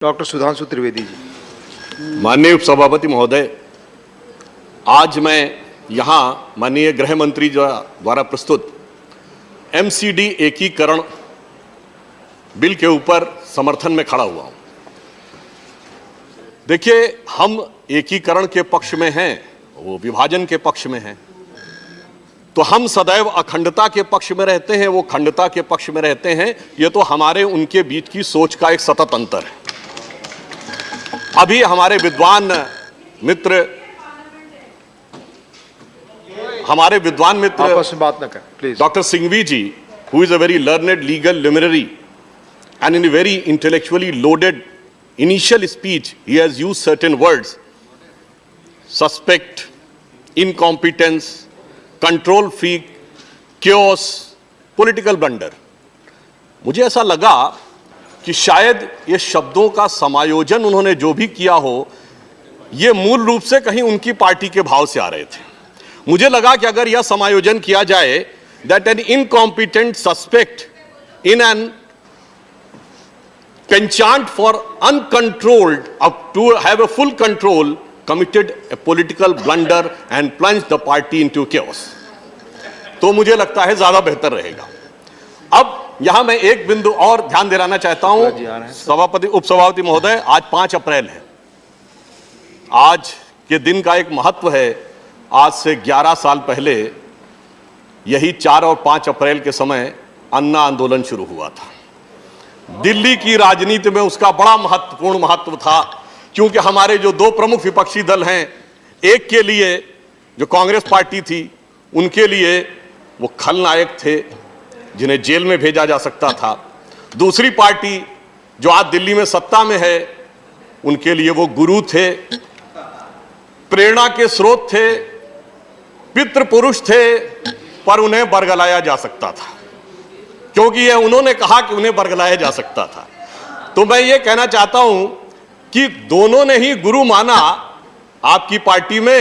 Doctor Sudhanshu Trivedi ji. माननीय उपसभापति महोदय, आज मैं यहाँ माननीय गृह मंत्री द्वारा प्रस्तुत एमसीडी एकीकरण बिल के ऊपर समर्थन में खड़ा हुआ हूँ। देखिए, हम एकीकरण के पक्ष में हैं, वो विभाजन के पक्ष में हैं, तो हम सदैव अखंडता के पक्ष में रहते हैं, वो खंडता के पक्ष में रहते हैं। ये तो हमारे उनके बीच की सोच का एक सतत अंतर है। अभी हमारे विद्वान मित्र आपस में बात न करें please. Doctor Singhvi ji, who is a very learned legal luminary and in a very intellectually loaded initial speech he has used certain words: suspect, incompetence, control freak, chaos, political blunder। मुझे ऐसा लगा कि शायद ये शब्दों का समायोजन उन्होंने जो भी किया हो, ये मूल रूप से कहीं उनकी पार्टी के भाव से आ रहे थे। मुझे लगा कि अगर यह समायोजन किया जाए, that an incompetent suspect in an penchant for uncontrolled up to have a full control committed a political blunder and plunged the party into chaos, तो मुझे लगता है ज्यादा बेहतर रहेगा। अब यहां मैं एक बिंदु और ध्यान दिलाना चाहता हूं उपसभापति महोदय, आज 5 अप्रैल है। आज के दिन का एक महत्व है। आज से 11 साल पहले यही 4 और 5 अप्रैल के समय अन्ना आंदोलन शुरू हुआ था। दिल्ली की राजनीति में उसका बड़ा महत्वपूर्ण महत्व था, क्योंकि हमारे जो 2 प्रमुख विपक्षी दल हैं, एक के लिए जो कांग्रेस पार्टी थी, उनके लिए वो खलनायक थे जिन्हें जेल में भेजा जा सकता था। दूसरी पार्टी जो आज दिल्ली में सत्ता में है, उनके लिए वो गुरु थे, प्रेरणा के स्रोत थे, पितृ पुरुष थे, पर उन्हें बरगलाया जा सकता था, क्योंकि ये उन्होंने कहा कि उन्हें बरगलाया जा सकता था। तो मैं ये कहना चाहता हूं कि दोनों ने ही गुरु माना आपकी पार्टी में।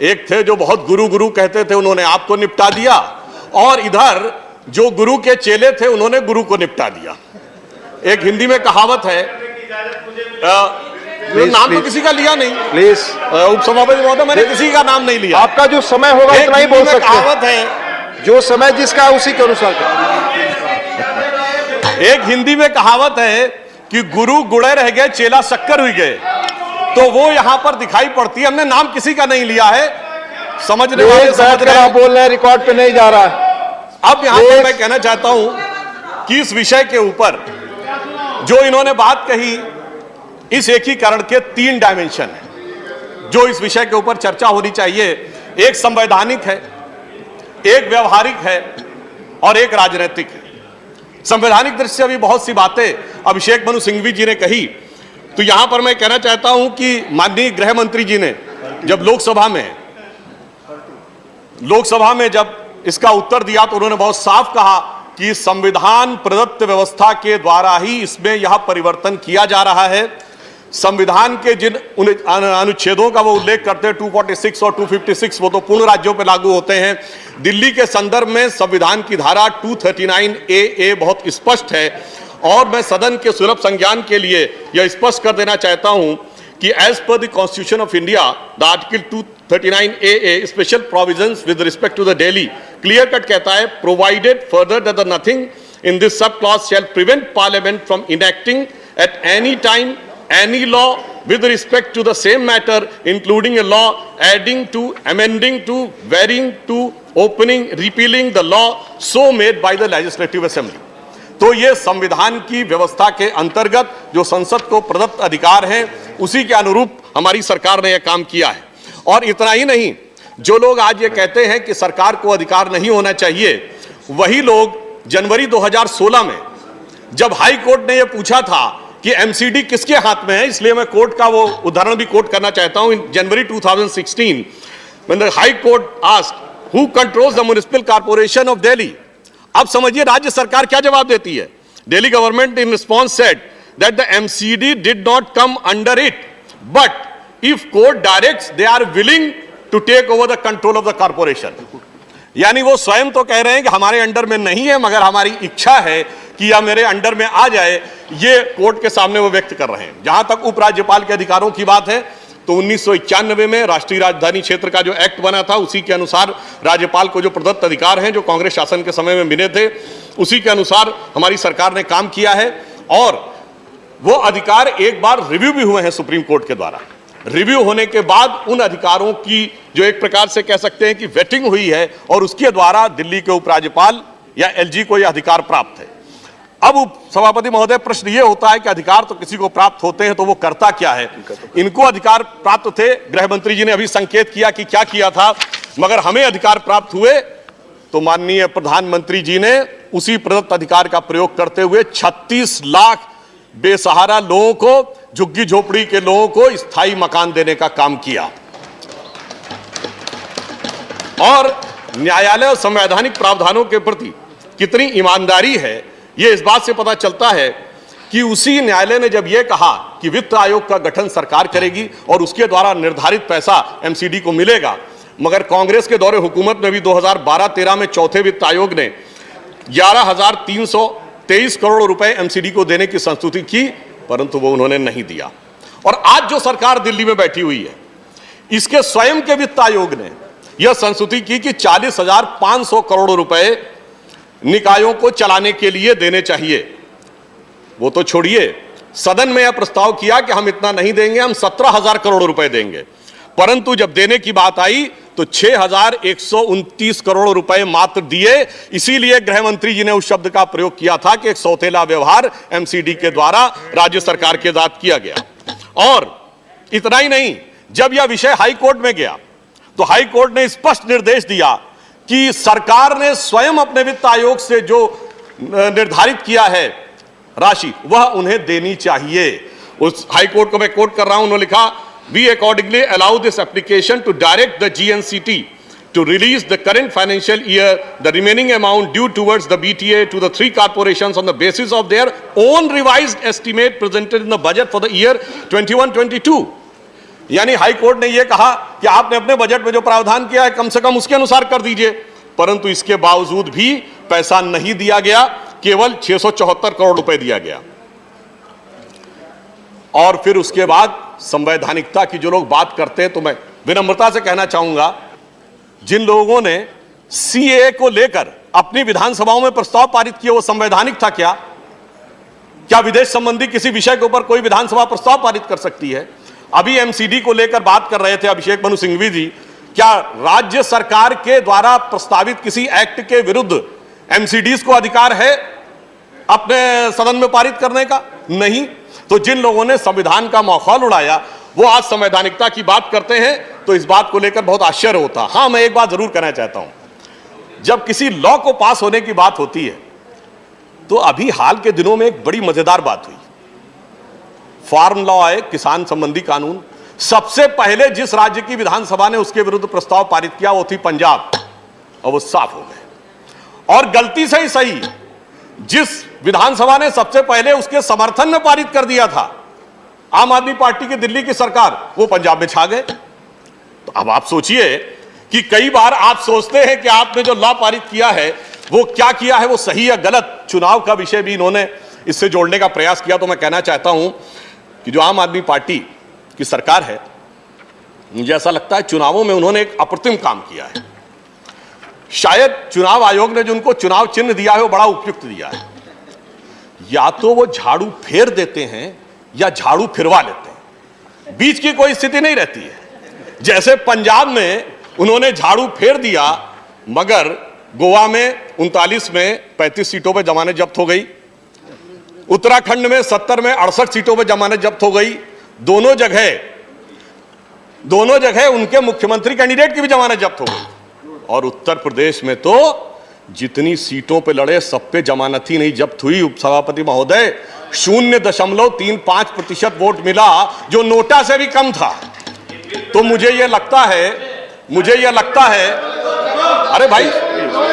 एक थे जो बहुत गुरु गुरु कहते थे, उन्होंने आपको निपटा दिया, और इधर जो गुरु के चेले थे, उन्होंने गुरु को निपटा दिया। एक हिंदी में कहावत है, नाम तो किसी का लिया नहीं प्लीज उपसभापति महोदय, मैंने किसी का नाम नहीं लिया। आपका जो समय होगा उतना ही बोल सकते हैं। कहावत है, जो समय जिसका है उसी के अनुसार। एक हिंदी में कहावत है कि गुरु गुड़े रह गए, चेला शक्कर हुई गए, तो वो यहां पर दिखाई पड़ती है। हमने नाम किसी का नहीं लिया है, समझने वाले समझ रहे हैं। बोल रहे हैं, रिकॉर्ड पे नहीं जा रहा है। अब यहां पर मैं कहना चाहता हूं कि इस विषय के ऊपर जो इन्होंने बात कही, इस एकीकरण के 3 डायमेंशन हैं जो इस विषय के ऊपर चर्चा होनी चाहिए। एक संवैधानिक है, एक व्यवहारिक है, और एक राजनीतिक है। संवैधानिक दृष्टि से अभी बहुत सी बातें अभिषेक मनु सिंघवी जी ने कही, तो यहां पर मैं कहना चाहता हूं कि माननीय गृह मंत्री जी ने जब लोकसभा में जब इसका उत्तर दिया, तो उन्होंने बहुत साफ कहा कि संविधान प्रदत्त व्यवस्था के द्वारा ही इसमें यह परिवर्तन किया जा रहा है। संविधान के जिन अनुच्छेदों का वो उल्लेख करते हैं, 246 और 256, वो तो पूर्ण राज्यों पर लागू होते हैं। दिल्ली के संदर्भ में संविधान की धारा 239A बहुत स्पष्ट है, और मैं सदन के सुलभ संज्ञान के लिए यह स्पष्ट कर देना चाहता हूं कि as per the constitution of India, the article 239AA special provisions with respect to the Delhi clear cut कहता है, provided further that nothing in this sub clause shall prevent parliament from enacting at any time any law with respect to the same matter, including a law adding to, amending to, varying to, opening, repealing the law so made by the legislative assembly। तो ये संविधान की व्यवस्था के अंतर्गत जो संसद को प्रदत्त अधिकार हैं, उसी के अनुरूप हमारी सरकार ने यह काम किया है। और इतना ही नहीं, जो लोग आज ये कहते हैं कि सरकार को अधिकार नहीं होना चाहिए, वही लोग जनवरी 2016 में जब हाई कोर्ट ने यह पूछा था कि एमसीडी किसके हाथ में है, इसलिए मैं कोर्ट का वो उदाहरण भी कोट करना चाहता हूं। इन जनवरी 2016 when the high court asked who controls the municipal corporation of Delhi, अब समझिए राज्य सरकार क्या जवाब देती है। Delhi government in response said that the MCD did not come under it, but if court directs they are willing to take over the control of the corporation। यानी वो स्वयं तो कह रहे हैं कि हमारे अंडर में नहीं है, मगर हमारी इच्छा है कि यह मेरे अंडर में आ जाए, ये कोर्ट के सामने वो व्यक्त कर रहे हैं। जहां तक उपराज्यपाल के अधिकारों की बात है तो 1991 में राष्ट्रीय राजधानी क्षेत्र का जो एक्ट बना था उसी के अनुसार राज्यपाल को जो प्रदत्त अधिकार हैं जो कांग्रेस शासन के समय में मिले थे उसी के अनुसार हमारी सरकार ने काम किया है, और वो अधिकार एक बार रिव्यू भी हुए हैं सुप्रीम कोर्ट के द्वारा। रिव्यू होने के बाद उन अधिकारों की जो एक प्रकार से कह सकते हैं कि वेटिंग हुई है और उसके द्वारा दिल्ली के उपराज्यपाल या एलजी को यह अधिकार प्राप्त है। अब उप सभापति महोदय, प्रश्न यह होता है कि अधिकार तो किसी को प्राप्त होते हैं तो वो करता क्या है? इनको अधिकार प्राप्त थे, गृह मंत्री जी ने अभी संकेत किया कि क्या किया था, मगर हमें अधिकार प्राप्त हुए तो माननीय प्रधानमंत्री जी ने उसी प्रदत्त अधिकार का प्रयोग करते हुए 36 लाख बेसहारा लोगों को, झुग्गी झोपड़ी के लोगों को स्थायी मकान देने का काम किया। और न्यायालय और संवैधानिक प्रावधानों के प्रति कितनी ईमानदारी है यह इस बात से पता चलता है कि उसी न्यायालय ने जब यह कहा कि वित्त आयोग का गठन सरकार करेगी और उसके द्वारा निर्धारित पैसा एमसीडी को मिलेगा, मगर कांग्रेस के दौरे हुकूमत में भी 2012-13 में चौथे वित्त आयोग ने 11,323 करोड़ रुपए एमसीडी को देने की संस्तुति की, परंतु वो उन्होंने नहीं दिया। और आज जो सरकार दिल्ली में बैठी हुई है, इसके स्वयं के वित्त आयोग ने यह संस्तुति की कि 40,500 करोड़ रुपए निकायों को चलाने के लिए देने चाहिए। वो तो छोड़िए, सदन में यह प्रस्ताव किया कि हम इतना नहीं देंगे, हम 17,000 करोड़ रुपए देंगे, परंतु जब देने की बात आई तो 6,129 करोड़ रुपए मात्र दिए। इसीलिए गृह मंत्री जी ने उस शब्द का प्रयोग किया था कि एक सौतेला व्यवहार एमसीडी के द्वारा राज्य सरकार के साथ किया गया। और इतना ही नहीं, जब यह विषय हाई कोर्ट में गया तो हाई कोर्ट ने स्पष्ट निर्देश दिया कि सरकार ने स्वयं अपने वित्त आयोग से जो निर्धारित किया है राशि वह उन्हें देनी चाहिए। उस हाई कोर्ट को मैं कोट कर रहा हूं, उन्होंने लिखा, We accordingly allow this application to direct the GNCT to release the current financial year the remaining amount due towards the BTA to the three corporations on the basis of their own revised estimate presented in the budget for the year 21-22। यानी high court ने यह कहा कि आपने अपने budget में जो प्रावधान किया है कम से कम उसके अनुसार कर दीजिए, परंतु इसके बावजूद भी पैसा नहीं दिया गया, केवल 674 करोड़ रुपए दिया गया। और फिर उसके बाद संवैधानिकता की जो लोग बात करते हैं, तो मैं विनम्रता से कहना चाहूंगा, जिन लोगों ने सीएए को लेकर अपनी विधानसभाओं में प्रस्ताव पारित किए वो संवैधानिक था क्या? क्या विदेश संबंधी किसी विषय के ऊपर कोई विधानसभा प्रस्ताव पारित कर सकती है? अभी एमसीडी को लेकर बात कर रहे थे अभिषेक मनु सिंघवी जी, क्या राज्य सरकार के द्वारा प्रस्तावित किसी एक्ट के विरुद्ध एमसीडीज को अधिकार है अपने सदन में पारित करने का? नहीं। तो जिन लोगों ने संविधान का मखौल उड़ाया वो आज संवैधानिकता की बात करते हैं, तो इस बात को लेकर बहुत आश्चर्य होता। हां, मैं एक बात जरूर कहना चाहता हूं, जब किसी लॉ को पास होने की बात होती है तो अभी हाल के दिनों में एक बड़ी मजेदार बात हुई। फार्म लॉ है, किसान संबंधी कानून, सबसे पहले जिस राज्य की विधानसभा ने उसके विरुद्ध प्रस्ताव पारित किया वो थी पंजाब, और वो साफ हो गए। और गलती से ही सही, जिस विधानसभा ने सबसे पहले उसके समर्थन में पारित कर दिया था आम आदमी पार्टी की दिल्ली की सरकार, वो पंजाब में छा गए। तो अब आप सोचिए कि कई बार आप सोचते हैं कि आपने जो लॉ पारित किया है वो क्या किया है, वो सही या गलत। चुनाव का विषय भी इन्होंने इससे जोड़ने का प्रयास किया। तो मैं कहना चाहता हूं कि जो आम आदमी पार्टी की सरकार है, मुझे ऐसा लगता है चुनावों में उन्होंने एक अप्रतिम काम किया है। शायद चुनाव आयोग ने जो उनको चुनाव चिन्ह दिया है वो बड़ा उपयुक्त दिया है। या तो वो झाड़ू फेर देते हैं या झाड़ू फिरवा लेते हैं, बीच की कोई स्थिति नहीं रहती है। जैसे पंजाब में उन्होंने झाड़ू फेर दिया, मगर गोवा में 39 में 35 सीटों पर जमानत जब्त हो गई, उत्तराखंड में 70 में 68 सीटों पर जमानत जब्त हो गई। दोनों जगह उनके मुख्यमंत्री कैंडिडेट की भी जमानत जब्त हो गई। और उत्तर प्रदेश में तो जितनी सीटों पे लड़े सब पे जमानत ही नहीं जब्त हुई। उपसभापति महोदय, 0.35% वोट मिला, जो नोटा से भी कम था। तो मुझे यह लगता है अरे भाई,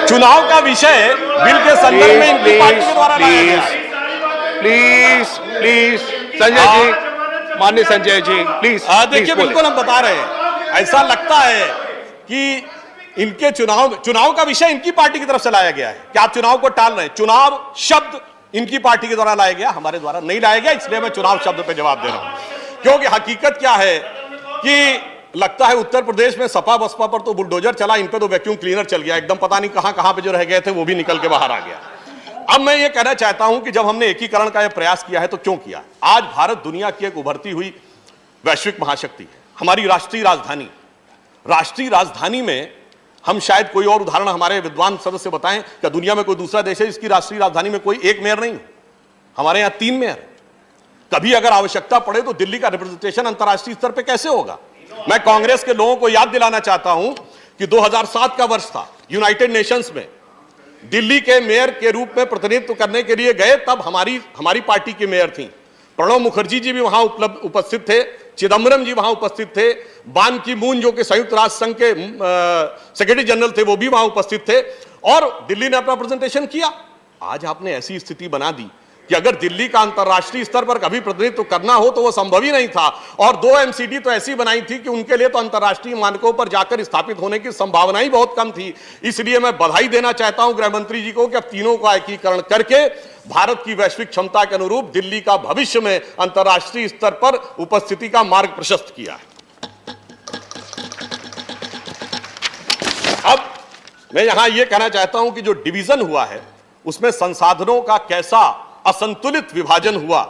चुनाव का विषय बिल के संदर्भ में इनकी पार्टी के द्वारा लाया गया। प्लीज संजय जी, माननीय संजय जी, प्लीज। देखिए, बिल्कुल हम बता रहे हैं, ऐसा लगता है कि इनके चुनाव का विषय इनकी पार्टी की तरफ से लाया गया है कि आप चुनाव को टाल रहे हैं। चुनाव शब्द इनकी पार्टी के द्वारा लाया गया, हमारे द्वारा नहीं लाया गया, इसलिए मैं चुनाव शब्द पे जवाब दे रहा हूं। क्योंकि हकीकत क्या है कि लगता है उत्तर प्रदेश में सपा बसपा पर तो बुलडोजर चला, इन पे तो वैक्यूम क्लीनर चल गया, एकदम पता नहीं कहां कहां पे जो रह गए थे वो भी निकल के बाहर आ गया। अब मैं ये कहना चाहता हूं कि जब हमने एकीकरण का यह प्रयास किया है तो क्यों किया। आज भारत दुनिया की एक उभरती हुई वैश्विक महाशक्ति है। हमारी राष्ट्रीय राजधानी में हम शायद कोई और उदाहरण हमारे विद्वान सदस्य बताएं, क्या दुनिया में कोई दूसरा देश है जिसकी राष्ट्रीय राजधानी में कोई एक मेयर नहीं है? हमारे यहां 3 मेयर। कभी अगर आवश्यकता पड़े तो दिल्ली का रिप्रेजेंटेशन अंतर्राष्ट्रीय स्तर पर कैसे होगा? मैं कांग्रेस के लोगों को याद दिलाना चाहता हूं कि 2007 का वर्ष था, यूनाइटेड नेशंस में दिल्ली के मेयर के रूप में प्रतिनिधित्व करने के लिए गए, तब हमारी पार्टी की मेयर थी। प्रणब मुखर्जी जी भी वहां उपस्थित थे, चिदम्बरम जी वहां उपस्थित थे, बान की मून जो कि संयुक्त राष्ट्र संघ के सेक्रेटरी जनरल थे वो भी वहां उपस्थित थे और दिल्ली ने अपना प्रेजेंटेशन किया। आज आपने ऐसी स्थिति बना दी कि अगर दिल्ली का अंतर्राष्ट्रीय स्तर पर कभी प्रतिनिधित्व करना हो तो वो संभव ही नहीं था। और 2 एमसीडी तो ऐसी बनाई थी कि उनके लिए तो अंतर्राष्ट्रीय मानकों पर जाकर स्थापित होने की संभावना ही बहुत कम थी। इसलिए मैं बधाई देना चाहता हूं गृह मंत्री जी को कि अब तीनों का एकीकरण करके भारत की वैश्विक क्षमता के अनुरूप दिल्ली का भविष्य में अंतर्राष्ट्रीय स्तर पर उपस्थिति का मार्ग प्रशस्त किया है। अब मैं यहां यह कहना चाहता हूं कि जो डिवीजन हुआ है उसमें संसाधनों का कैसा असंतुलित विभाजन हुआ,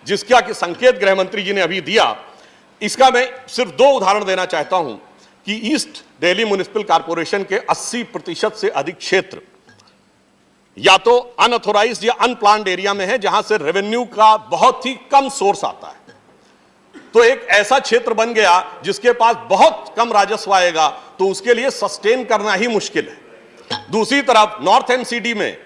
जिसका कि संकेत गृह मंत्री जी ने अभी दिया, इसका मैं सिर्फ 2 उदाहरण देना चाहता हूं कि ईस्ट दिल्ली म्युनिसिपल कॉर्पोरेशन के 80% से अधिक क्षेत्र या तो अनऑथोराइज्ड या अनप्लान्ड एरिया में है, जहां से रेवेन्यू का बहुत ही कम सोर्स आता है। तो एक ऐसा क्षेत्र बन गया जिसके पास बहुत कम राजस्व आएगा, तो उसके लिए सस्टेन करना ही मुश्किल है। दूसरी तरफ नॉर्थ एमसीडी में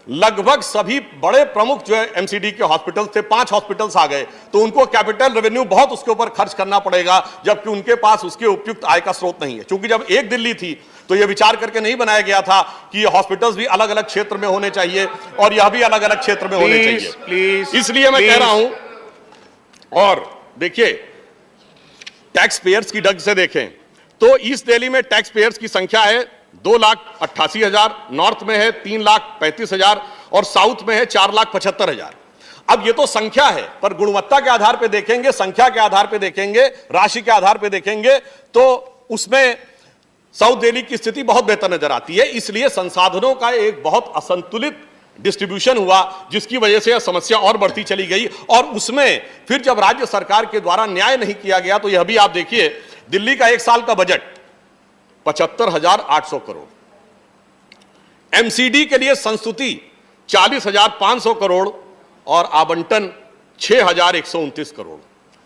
लगभग सभी बड़े प्रमुख जो एमसीडी के हॉस्पिटल्स थे, 5 हॉस्पिटल्स आ गए, तो उनको कैपिटल रेवेन्यू बहुत उसके ऊपर खर्च करना पड़ेगा, जबकि उनके पास उसके उपयुक्त आय का स्रोत नहीं है। क्योंकि जब एक दिल्ली थी तो यह विचार करके नहीं बनाया गया था कि ये हॉस्पिटल्स भी अलग अलग क्षेत्र में होने चाहिए और यह भी अलग अलग क्षेत्र में होने चाहिए। इसलिए मैं कह रहा हूं, और देखिए टैक्स पेयर्स की ढंग से देखें तो ईस्ट दिल्ली में टैक्स पेयर्स की संख्या है 2,88,000, नॉर्थ में है 3,35,000 और साउथ में है 4,75,000। अब ये तो संख्या है, पर गुणवत्ता के आधार पर देखेंगे, संख्या के आधार पर देखेंगे, राशि के आधार पर देखेंगे तो उसमें साउथ दिल्ली की स्थिति बहुत बेहतर नजर आती है। इसलिए संसाधनों का एक बहुत असंतुलित डिस्ट्रीब्यूशन हुआ, जिसकी वजह से यह समस्या और बढ़ती चली गई। और उसमें फिर जब राज्य सरकार के द्वारा न्याय नहीं किया गया तो यह भी आप देखिए, दिल्ली का 1 साल का बजट 75,800 करोड़, एमसीडी के लिए संस्तुति 40,500 करोड़ और आवंटन 6,129 करोड़।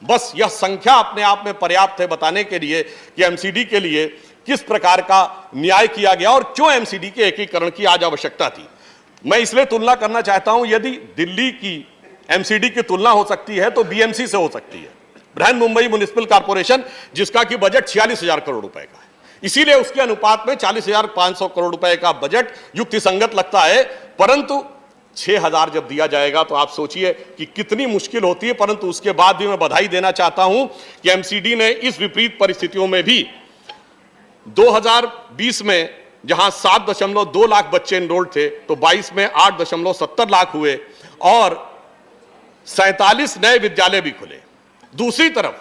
बस यह संख्या अपने आप में पर्याप्त है बताने के लिए कि एमसीडी के लिए किस प्रकार का न्याय किया गया और क्यों एमसीडी के एकीकरण की आज आवश्यकता थी। मैं इसलिए तुलना करना चाहता हूं, यदि दिल्ली की एमसीडी की तुलना हो सकती है तो बीएमसी से हो सकती है, बृहन मुंबई म्युनिसिपल कॉर्पोरेशन, जिसका कि बजट 46,000 करोड़ रुपए का है। इसीलिए उसके अनुपात में 40,500 करोड़ रुपए का बजट युक्तिसंगत लगता है। परंतु 6,000 जब दिया जाएगा तो आप सोचिए कि कितनी मुश्किल होती है। परंतु उसके बाद भी मैं बधाई देना चाहता हूं कि एमसीडी ने इस विपरीत परिस्थितियों में भी 2020 में जहां 7.2 लाख बच्चे एनरोल्ड थे तो 22 में 8.70 लाख हुए और 47 नए विद्यालय भी खुले। दूसरी तरफ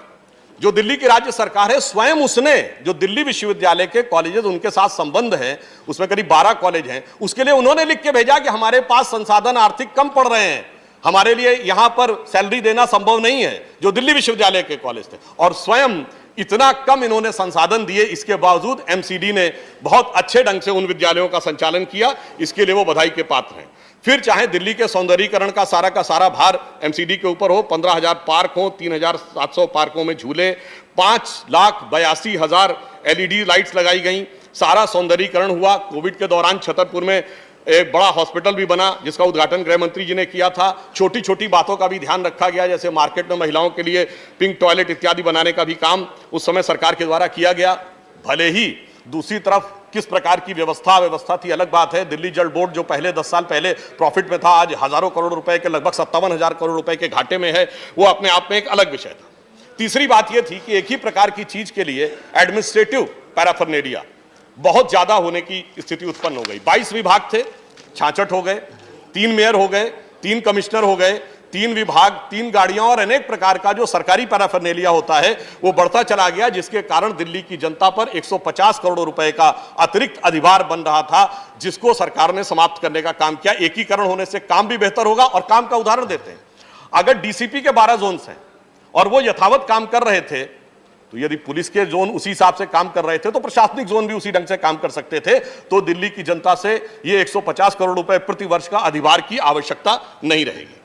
जो दिल्ली की राज्य सरकार है, स्वयं उसने जो दिल्ली विश्वविद्यालय के कॉलेजेस उनके साथ संबंध है, उसमें करीब 12 कॉलेज हैं, उसके लिए उन्होंने लिख के भेजा कि हमारे पास संसाधन आर्थिक कम पड़ रहे हैं, हमारे लिए यहां पर सैलरी देना संभव नहीं है, जो दिल्ली विश्वविद्यालय के कॉलेज थे। और स्वयं इतना कम इन्होंने संसाधन दिए, इसके बावजूद एमसीडी ने बहुत अच्छे ढंग से उन विद्यालयों का संचालन किया, इसके लिए वो बधाई के पात्र हैं। फिर चाहे दिल्ली के सौंदर्यीकरण का सारा भार एमसीडी के ऊपर हो, 15,000 पार्क हो, 3,700 पार्कों में झूले, 5,82,000 एलईडी लाइट्स लगाई गई, सारा सौंदर्यीकरण हुआ। कोविड के दौरान छतरपुर में एक बड़ा हॉस्पिटल भी बना जिसका उद्घाटन गृह मंत्री जी ने किया था। छोटी छोटी बातों का भी ध्यान रखा गया, जैसे मार्केट में महिलाओं के लिए पिंक टॉयलेट इत्यादि बनाने का भी काम उस समय सरकार के द्वारा किया गया। भले ही दूसरी तरफ किस प्रकार की व्यवस्था थी अलग बात है। दिल्ली जल बोर्ड जो पहले 10 साल पहले प्रॉफिट में था, आज हजारों करोड़ रुपए के, लगभग 57,000 करोड़ रुपए के घाटे में है, वो अपने आप में एक अलग विषय था। तीसरी बात यह थी कि एक ही प्रकार की चीज के लिए एडमिनिस्ट्रेटिव पैराफर्नेलिया बहुत ज्यादा होने की स्थिति उत्पन्न हो गई। 22 विभाग थे, 66 हो गए, 3 मेयर हो गए, 3 कमिश्नर हो गए, 3 विभाग, 3 गाड़ियां और अनेक प्रकार का जो सरकारी पैराफर्नेलिया होता है वो बढ़ता चला गया, जिसके कारण दिल्ली की जनता पर 150 करोड़ रुपए का अतिरिक्त अधिभार बन रहा था, जिसको सरकार ने समाप्त करने का काम किया। एकीकरण होने से काम भी बेहतर होगा। और काम का उदाहरण देते हैं, अगर डीसीपी के 12 जोन्स हैं और वो यथावत काम कर रहे थे, तो यदि पुलिस के जोन उसी हिसाब से काम कर रहे थे तो प्रशासनिक जोन भी उसी ढंग से काम कर सकते थे, तो दिल्ली की जनता से ये 150 करोड़ रुपए प्रति वर्ष का अधिभार की आवश्यकता नहीं रहेगी।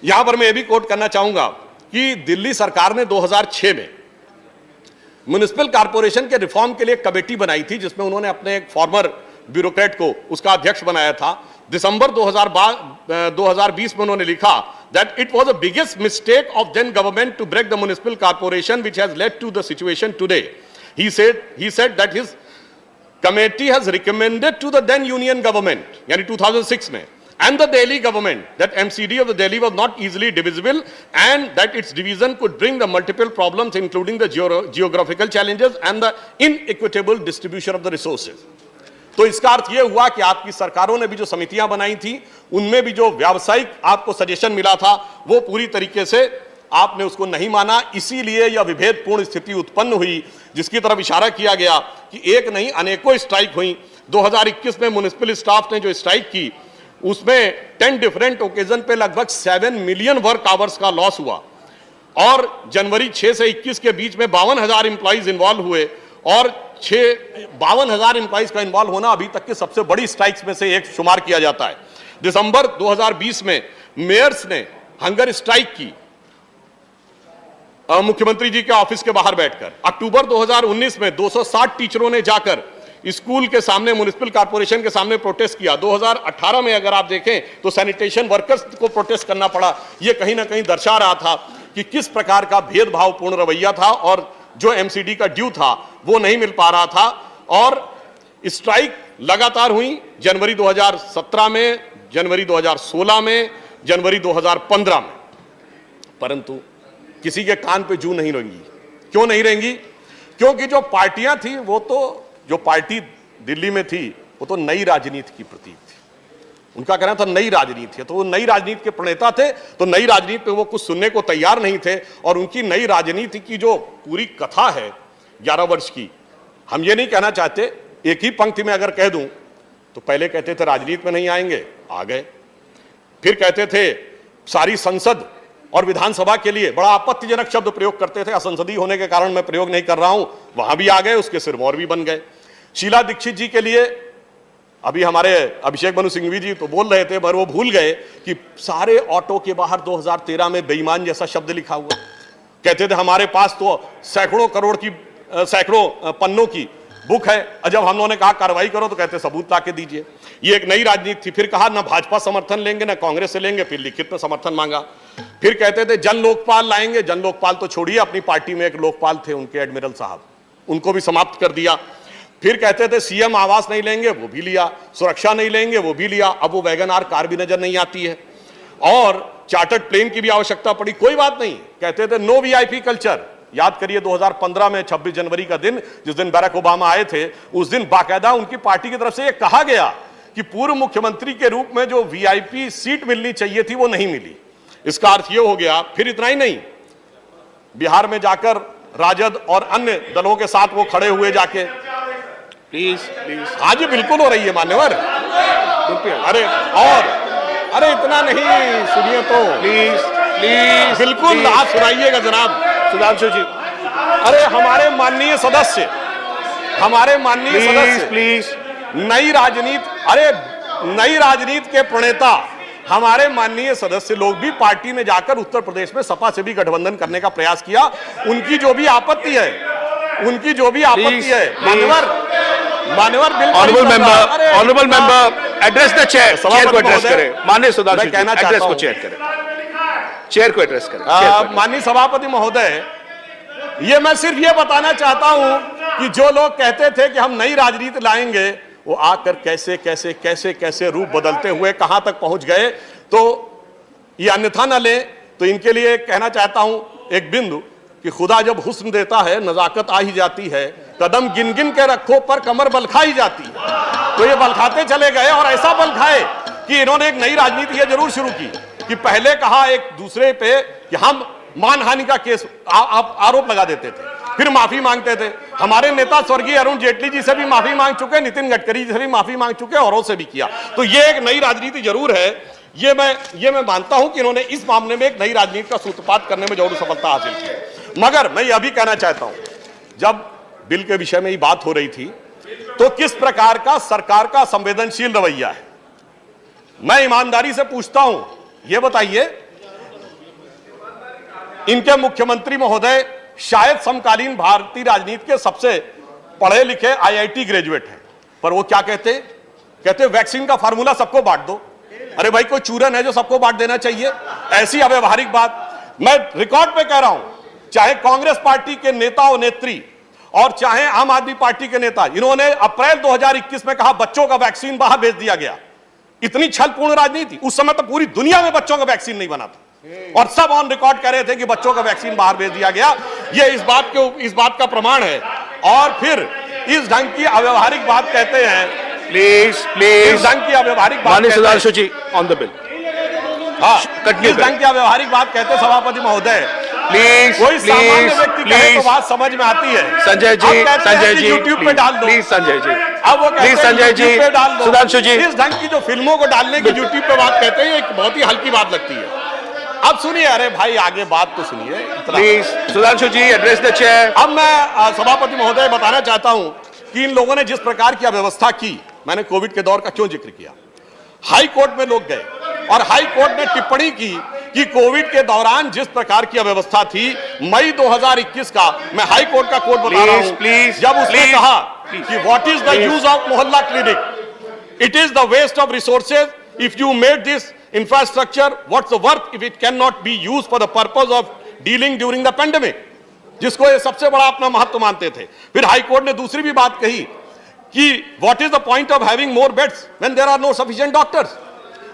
यहां पर मैं ये भी कोट करना चाहूंगा कि दिल्ली सरकार ने 2006 में म्युनिसिपल कॉर्पोरेशन के रिफॉर्म के लिए एक कमेटी बनाई थी, जिसमें उन्होंने अपने एक फॉर्मर ब्यूरोक्रेट को उसका अध्यक्ष बनाया था। दिसंबर 2020 में उन्होंने लिखा that it was the biggest mistake of then government to break the municipal corporation, which has led to the situation today. He said that his committee has recommended to the then union government, यानी 2006 में, and the Delhi government that MCD of the Delhi was not easily divisible and that its division could bring the multiple problems including the geographical challenges and the inequitable distribution of the resources. तो इसका अर्थ यह हुआ कि आपकी सरकारों ने भी जो समितियां बनाई थी, उनमें भी जो व्यावसायिक आपको सजेशन मिला था, वो पूरी तरीके से आपने उसको नहीं माना। इसीलिए यह विभेदपूर्ण स्थिति उत्पन्न हुई, जिसकी तरफ इशारा किया गया कि एक नहीं अनेकों स्ट्राइक हुई। 2021 में म्युनिसिपल स्टाफ ने जो स्ट्राइक की, उसमें 10 डिफरेंट ओकेजन पे लगभग 7 मिलियन वर्क आवर्स का लॉस हुआ। और जनवरी 6 से 21 के बीच में 52,000 इंप्लॉइज इन्वॉल्व हुए और 52,000 इंप्लॉइज का इन्वॉल्व होना अभी तक की सबसे बड़ी स्ट्राइक्स में से एक शुमार किया जाता है। दिसंबर 2020 में मेयर्स ने हंगर स्ट्राइक की मुख्यमंत्री जी के ऑफिस के बाहर बैठकर। अक्टूबर 2019 में 260 टीचरों ने जाकर स्कूल के सामने, म्युनिसिपल कॉर्पोरेशन के सामने प्रोटेस्ट किया। 2018 में अगर आप देखें तो सैनिटेशन वर्कर्स को प्रोटेस्ट करना पड़ा। यह कहीं ना कहीं दर्शा रहा था कि किस प्रकार का भेदभावपूर्ण रवैया था और जो एमसीडी का ड्यू था वो नहीं मिल पा रहा था। और स्ट्राइक लगातार हुई जनवरी 2017 में, जनवरी 2016 में, जनवरी 2015 में, परंतु किसी के कान पे जू नहीं रहेंगी। क्यों नहीं रहेंगी? क्योंकि जो पार्टियां थी, वो तो जो पार्टी दिल्ली में थी वो तो नई राजनीति की प्रतीक थी। उनका कहना था नई राजनीति है, तो वो नई राजनीति के प्रणेता थे, तो नई राजनीति पे वो कुछ सुनने को तैयार नहीं थे। और उनकी नई राजनीति की जो पूरी कथा है 11 वर्ष की, हम ये नहीं कहना चाहते, एक ही पंक्ति में अगर कह दूं तो पहले कहते थे राजनीति में नहीं आएंगे, आ गए। फिर कहते थे सारी संसद और विधानसभा के लिए बड़ा आपत्तिजनक शब्द प्रयोग करते थे, असंसदीय होने के कारण मैं प्रयोग नहीं कर रहा हूं, वहां भी आ गए, उसके सिरमौर भी बन गए। शीला दीक्षित जी के लिए अभी हमारे अभिषेक मनु सिंघवी जी तो बोल रहे थे, पर वो भूल गए कि सारे ऑटो के बाहर 2013 में बेईमान जैसा शब्द लिखा हुआ। कहते थे हमारे पास तो सैकड़ों करोड़ की, सैकड़ों पन्नों की बुक है, और जब हम लोगों ने कहा कार्रवाई करो तो कहते सबूत ला के दीजिए। ये एक नई राजनीति थी। फिर कहा ना भाजपा समर्थन लेंगे ना कांग्रेस से लेंगे, फिर लिखित में समर्थन मांगा। फिर कहते थे जन लोकपाल लाएंगे, जन लोकपाल तो छोड़िए, अपनी पार्टी में एक लोकपाल थे उनके एडमिरल साहब, उनको भी समाप्त कर दिया। फिर कहते थे सीएम आवास नहीं लेंगे, वो भी लिया। सुरक्षा नहीं लेंगे, वो भी लिया। अब वो वैगन आर कार भी नजर नहीं आती है। और चार्टर्ड प्लेन की भी आवश्यकता पड़ी, कोई बात नहीं। कहते थे नो वीआईपी कल्चर। याद करिए 2015 में 26 जनवरी का दिन, जिस दिन बराक ओबामा आए थे, उस दिन बाकायदा उनकी पार्टी की तरफ से यह कहा गया कि पूर्व मुख्यमंत्री के रूप में जो वीआईपी सीट मिलनी चाहिए थी वो नहीं मिली। इसका अर्थ यह हो गया। फिर इतना ही नहीं, बिहार में जाकर राजद और अन्य दलों के साथ वो खड़े हुए जाके, प्लीज हाँ जी बिल्कुल हो रही है मान्यवर। अरे इतना नहीं, सुनिए तो प्लीज बिल्कुल आप सुनाइएगा जनाब सुधांशु जी। अरे हमारे माननीय सदस्य प्लीज नई राजनीति, अरे नई राजनीति के प्रणेता हमारे माननीय सदस्य लोग भी पार्टी में जाकर उत्तर प्रदेश में सपा से भी गठबंधन करने का प्रयास किया। उनकी जो भी आपत्ति है मान्यवर honourable member address the chair को एड्रेस करें। माननीय सुधांशु जी एड्रेस को चेयर को एड्रेस करें। माननीय सभापति महोदय, ये मैं सिर्फ ये बताना चाहता हूं कि जो लोग कहते थे कि हम नई राजनीति लाएंगे, वो आकर कैसे कैसे कैसे कैसे रूप बदलते हुए कहां तक पहुंच गए। तो ये अन्यथा न ले, तो इनके लिए कहना चाहता हूं एक बिंदु कि खुदा जब हुस्न देता है नजाकत आ ही जाती है, कदम गिन गिन के रखो पर कमर बल खाई जाती है। तो ये बल खाते चले गए और ऐसा बल खाए कि इन्होंने एक नई राजनीति यह जरूर शुरू की कि पहले कहा एक दूसरे पे कि हम मानहानि का केस आरोप लगा देते थे, फिर माफी मांगते थे। हमारे नेता स्वर्गीय अरुण जेटली जी से भी माफी मांग चुके, नितिन गडकरी जी से भी माफी मांग चुके, औरों से भी किया। तो ये एक नई राजनीति जरूर है, ये मैं मानता हूं कि इन्होंने इस मामले में एक नई राजनीति का सूत्रपात करने में जरूर सफलता हासिल की। मगर मैं यह भी कहना चाहता हूं, जब बिल के विषय में ये बात हो रही थी तो किस प्रकार का सरकार का संवेदनशील रवैया है, मैं ईमानदारी से पूछता हूं, यह बताइए, इनके मुख्यमंत्री महोदय शायद समकालीन भारतीय राजनीति के सबसे पढ़े लिखे IIT ग्रेजुएट हैं, पर वो क्या कहते वैक्सीन का फार्मूला सबको बांट दो। अरे भाई, कोई चूरन है जो सबको बांट देना चाहिए? ऐसी अव्यवहारिक बात मैं रिकॉर्ड पे कह रहा हूं, चाहे कांग्रेस पार्टी के नेता और नेत्री और चाहे आम आदमी पार्टी के नेता, इन्होंने अप्रैल 2021 में कहा बच्चों का वैक्सीन बाहर भेज दिया गया। इतनी छलपूर्ण राजनीति, उस समय तो पूरी दुनिया में बच्चों का वैक्सीन नहीं बना था और सब ऑन रिकॉर्ड कह रहे थे कि बच्चों का वैक्सीन बाहर भेज दिया गया। ये इस बात का प्रमाण है। और फिर इस ढंग की अव्यवहारिक बात कहते हैं, प्लीज इस ढंग की अव्यवहारिक बात, सुधांशु जी ऑन द बिल, हाँ, इस ढंग की अव्यवहारिक बात कहते सभापति महोदय, प्लीज कोई सामान्य व्यक्ति कहे तो बात समझ में आती है। संजय जी यूट्यूब पे डाल दो, प्लीज संजय जी, अब वो प्लीज संजय जी, पे डाल दो। सुधांशु जी, इस ढंग की जो फिल्मों को डालने की यूट्यूब पे बात कहते हैं, एक बहुत ही हल्की बात लगती है। अब सुनिए, अरे भाई आगे बात तो सुनिए please. Sudhanshu ji address the chair. अब मैं सभापति महोदय बताना चाहता हूं कि इन लोगों ने जिस प्रकार की अव्यवस्था की, मैंने कोविड के दौर का क्यों जिक्र किया, हाई कोर्ट में लोग गए और हाई कोर्ट ने टिप्पणी की कि कोविड के दौरान जिस प्रकार की अव्यवस्था थी, मई 2021 का मैं हाई कोर्ट का कोर्ट बता रहा हूं, प्लीज, जब उसने कहा कि what is the use of Mohalla clinic, it is the waste of resources if you made this infrastructure, what's the worth if it can not be used for the purpose of dealing during the pandemic, जिसको ये सबसे बड़ा अपना महत्व मानते थे। फिर high court ने दूसरी भी बात कही कि what is the point of having more beds when there are no sufficient doctors.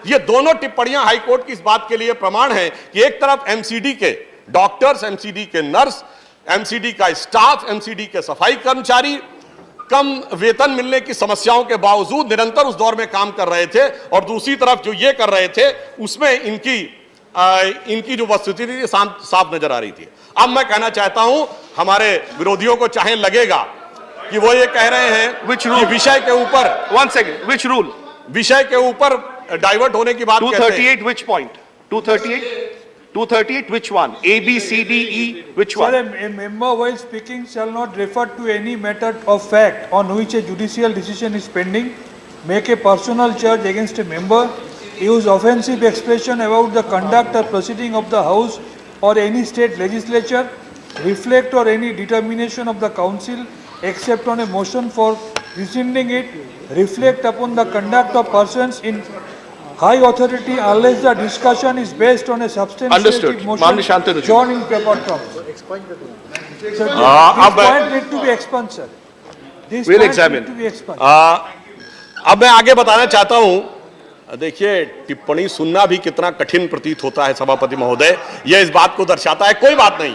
ये दोनों टिप्पणियां हाई कोर्ट की इस बात के लिए प्रमाण है कि एक तरफ एमसीडी के डॉक्टर्स, एमसीडी के नर्स, एमसीडी का स्टाफ, एमसीडी के सफाई कर्मचारी कम वेतन मिलने की समस्याओं के बावजूद निरंतर उस दौर में काम कर रहे थे, और दूसरी तरफ जो ये कर रहे थे उसमें इनकी जो वस्तुस्थिति थी साफ नजर आ रही थी। अब मैं कहना चाहता हूं, हमारे विरोधियों को चाहे लगेगा कि वो ये कह रहे हैं कि विषय के ऊपर, वन सेकंड, विच रूल, विषय के ऊपर डाइवर्ट होने की बात कहते हैं। 238 which point? 238 which one? A B C D E which one? Sir, a member while speaking shall not refer to any matter of fact on which a judicial decision is pending, make a personal charge against a member, use offensive expression about the conduct or proceeding of the House or any state legislature, reflect or any determination of the council except on a motion for rescinding it, reflect upon the conduct of persons in high authority unless the discussion is based on a substantiated motion drawn in paper terms. So this point need to be expunged, sir. This We'll point examine. need to be expunged. अब मैं आगे बताना चाहता हूं, देखिए टिप्पणी सुनना भी कितना कठिन प्रतीत होता है सभापति महोदय, यह इस बात को दर्शाता है। कोई बात नहीं,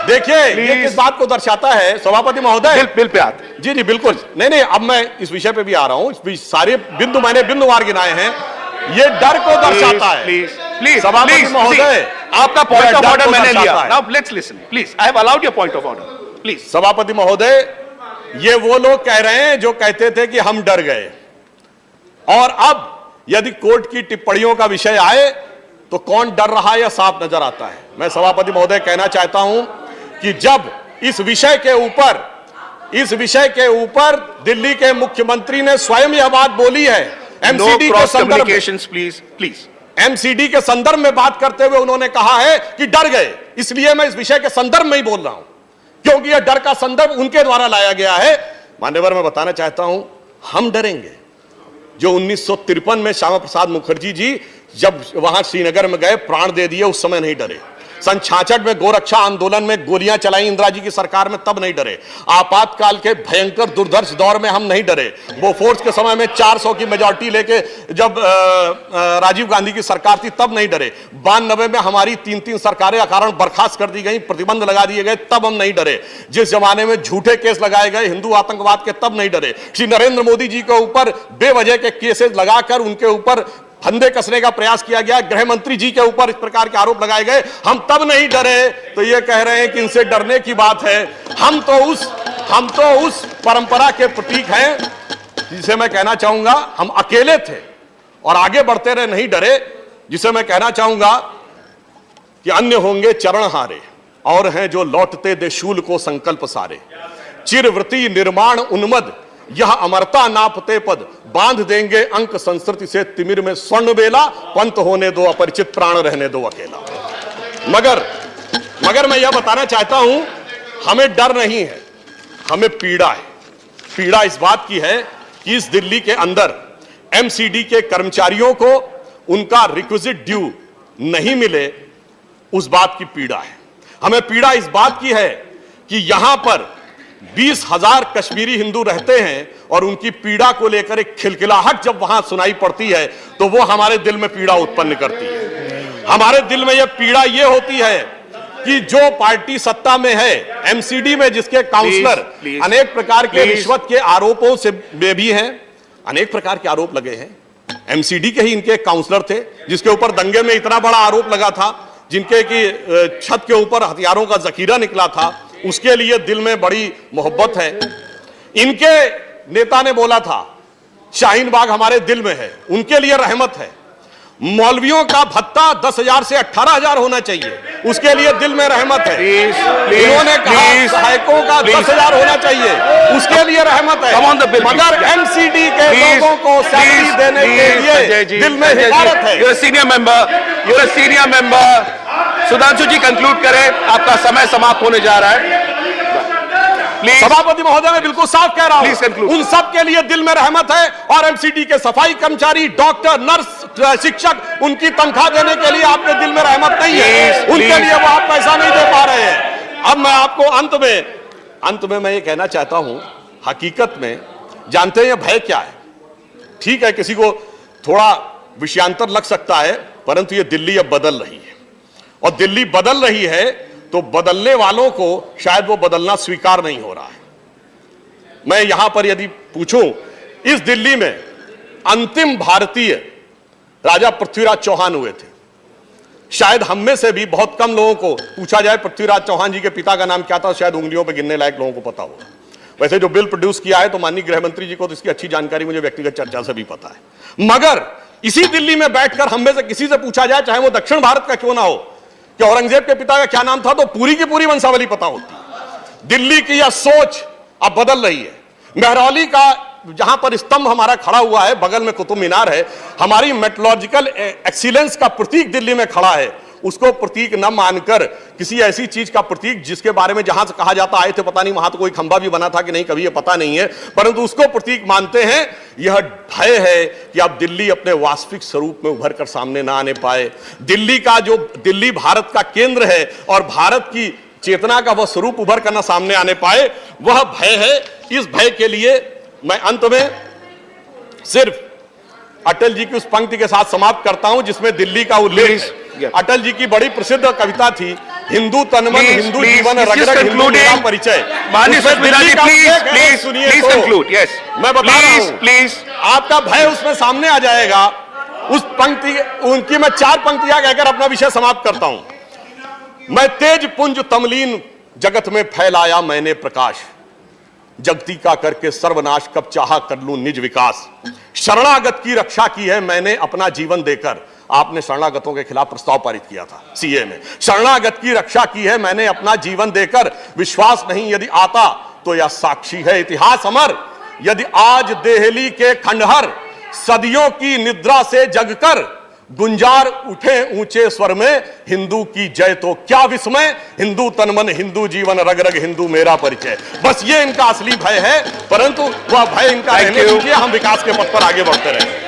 देखिए ये किस बात को दर्शाता है सभापति महोदय, बिल पे आते। जी बिल्कुल, नहीं अब मैं इस विषय पे भी आ रहा हूं, सारे बिंदु मैंने बिंदुवार गिनाए हैं, ये डर को दर्शाता है। प्लीज सभापति महोदय, आपका पॉइंट ऑफ ऑर्डर मैंने लिया। Now let's listen please, I have allowed your point of order please. सभापति महोदय, ये वो लोग कह रहे हैं जो कहते थे कि हम डर गए, और अब यदि कोर्ट की टिप्पणियों का विषय आए तो कौन डर रहा है यह साफ नजर आता है। मैं सभापति महोदय कहना चाहता हूं कि जब इस विषय के ऊपर दिल्ली के मुख्यमंत्री ने स्वयं यह बात बोली है, एमसीडी के संदर्भ में, प्लीज एमसीडी के संदर्भ में बात करते हुए उन्होंने कहा है कि डर गए, इसलिए मैं इस विषय के संदर्भ में ही बोल रहा हूं, क्योंकि यह डर का संदर्भ उनके द्वारा लाया गया है। मान्यवर, मैं बताना चाहता हूं, हम डरेंगे जो 1953 में श्यामा प्रसाद मुखर्जी जी जब वहां श्रीनगर में गए, प्राण दे दिए, उस समय नहीं डरे। सन 66 में गोरक्षा आंदोलन में गोलियां चलाई इंदिरा जी की सरकार में, तब नहीं डरे। आपातकाल के भयंकर दुर्धर्ष दौर में हम नहीं डरे। बोफोर्स के समय में 400 की मेजॉरिटी लेके जब राजीव गांधी की सरकार थी, तब नहीं डरे। 92 में हमारी 3-3 सरकारें अकारण बर्खास्त कर दी गई, प्रतिबंध लगा दिए गए, तब हम नहीं डरे। जिस जमाने में झूठे केस लगाए गए हिंदू आतंकवाद के, तब नहीं डरे। श्री नरेंद्र मोदी जी के ऊपर बेवजह के केसेस लगाकर उनके ऊपर फंदे कसने का प्रयास किया गया, गृह मंत्री जी के ऊपर इस प्रकार के आरोप लगाए गए। हम तब नहीं डरे तो ये कह रहे हैं कि इनसे डरने की बात है। हम तो उस परंपरा के प्रतीक हैं जिसे मैं कहना चाहूंगा हम अकेले थे और आगे बढ़ते रहे, नहीं डरे। जिसे मैं कहना चाहूंगा कि अन्य होंगे चरण हारे और हैं जो लौटते दे शूल को संकल्प सारे। चिरवृति निर्माण उन्मद यह अमरता नापते पद, बांध देंगे अंक संस्कृति से तिमिर में स्वर्ण बेला, पंत होने दो अपरिचित प्राण रहने दो अकेला। मगर मैं यह बताना चाहता हूं, हमें डर नहीं है, हमें पीड़ा है। पीड़ा इस बात की है कि इस दिल्ली के अंदर एमसीडी के कर्मचारियों को उनका रिक्विजिट ड्यू नहीं मिले, उस बात की पीड़ा है। हमें पीड़ा इस बात की है कि यहां पर 20,000 कश्मीरी हिंदू रहते हैं और उनकी पीड़ा को लेकर एक खिलखिलाहट जब वहां सुनाई पड़ती है तो वो हमारे दिल में पीड़ा उत्पन्न करती है। हमारे दिल में यह पीड़ा यह होती है कि जो पार्टी सत्ता में है, एमसीडी में जिसके काउंसलर अनेक प्रकार के रिश्वत के आरोपों से भी हैं, अनेक प्रकार के आरोप लगे हैं। एमसीडी के ही इनके काउंसलर थे जिसके ऊपर दंगे में इतना बड़ा आरोप लगा था, जिनके की छत के ऊपर हथियारों का जखीरा निकला था, उसके लिए दिल में बड़ी मोहब्बत है। इनके नेता ने बोला था शाहीन बाग हमारे दिल में है, उनके लिए रहमत है। मौलवियों का भत्ता 10,000 से 18,000 होना चाहिए, उसके लिए दिल में रहमत है। इन्होंने कहा सहायकों का 10,000 होना चाहिए, उसके लिए रहमत है। मगर एमसीडी के लोगों को सैलरी देने के लिए दिल में हिकारत है। You're a senior member. Sudhanshu ji conclude करें, आपका समय समाप्त होने जा रहा है। सभापति महोदय, मैं बिल्कुल साफ कह रहा हूं, उन सब के लिए दिल में रहमत है और एमसीडी के सफाई कर्मचारी, डॉक्टर, नर्स, शिक्षक, उनकी तनख्वाह देने के लिए आपके दिल में रहमत नहीं है, उनके लिए वो आप पैसा नहीं दे पा रहे हैं। अब मैं आपको अंत में मैं ये कहना चाहता हूं, हकीकत में जानते हैं ये भय क्या है? ठीक है, किसी को थोड़ा विषयांतर लग सकता है, परंतु ये दिल्ली अब बदल रही है और दिल्ली बदल रही है तो बदलने वालों को शायद वो बदलना स्वीकार नहीं हो रहा है। मैं यहां पर यदि पूछूं, इस दिल्ली में अंतिम भारतीय राजा पृथ्वीराज चौहान हुए थे। शायद हम में से भी बहुत कम लोगों को पूछा जाए पृथ्वीराज चौहान जी के पिता का नाम क्या था, शायद उंगलियों पर गिनने लायक लोगों को पता होगा। वैसे जो बिल प्रोड्यूस किया है तो माननीय गृह मंत्री जी को तो इसकी अच्छी जानकारी मुझे व्यक्तिगत चर्चा से भी पता है। मगर इसी दिल्ली में बैठकर हम में से किसी से पूछा जाए, चाहे वो दक्षिण भारत का क्यों ना हो, कि औरंगजेब के पिता का क्या नाम था, तो पूरी की पूरी वंशावली पता होती। दिल्ली की यह सोच अब बदल रही है। मेहरौली का जहां पर स्तंभ हमारा खड़ा हुआ है, बगल में कुतुब मीनार है, हमारी मेट्रोलॉजिकल एक्सीलेंस का प्रतीक दिल्ली में खड़ा है, उसको प्रतीक न मानकर किसी ऐसी चीज का प्रतीक जिसके बारे में जहां से कहा जाता आए थे पता नहीं वहां तो कोई खंभा भी बना था कि नहीं कभी ये पता नहीं है, परंतु उसको प्रतीक मानते हैं। यह भय है कि अब दिल्ली अपने वास्तविक स्वरूप में उभर कर सामने ना आने पाए। दिल्ली भारत का केंद्र है और भारत की चेतना का वह स्वरूप उभर कर ना सामने आने पाए, वह भय है। इस भय के लिए मैं अंत में सिर्फ अटल जी की उस पंक्ति के साथ समाप्त करता हूं जिसमें दिल्ली का उल्लेख है। अटल जी की बड़ी प्रसिद्ध कविता थी, हिंदू तनमन हिंदू जीवन रग रग हिंदू मेरा परिचय। मैं बता रहा हूं, प्लीज आपका भय उसमें सामने आ जाएगा। उस पंक्ति उनकी मैं 4 पंक्तियां कहकर अपना विषय समाप्त करता हूं। मैं तेज पुंज तमलीन जगत में फैलाया मैंने प्रकाश, जगती का करके सर्वनाश कब चाहा कर लूं निज विकास। शरणागत की रक्षा की है मैंने अपना जीवन देकर। आपने शरणागतों के खिलाफ प्रस्ताव पारित किया था सीए में। शरणागत की रक्षा की है मैंने अपना जीवन देकर, विश्वास नहीं यदि आता तो यह साक्षी है इतिहास अमर। यदि आज देहली के खंडहर सदियों की निद्रा से जगकर गुंजार उठे ऊंचे स्वर में, हिंदू की जय तो क्या विस्मय। हिंदू तनमन हिंदू जीवन रग रग हिंदू मेरा परिचय। बस ये इनका असली भय है, परंतु वह भय इनका रहने दीजिए, हम विकास के पथ पर आगे बढ़ते रहें।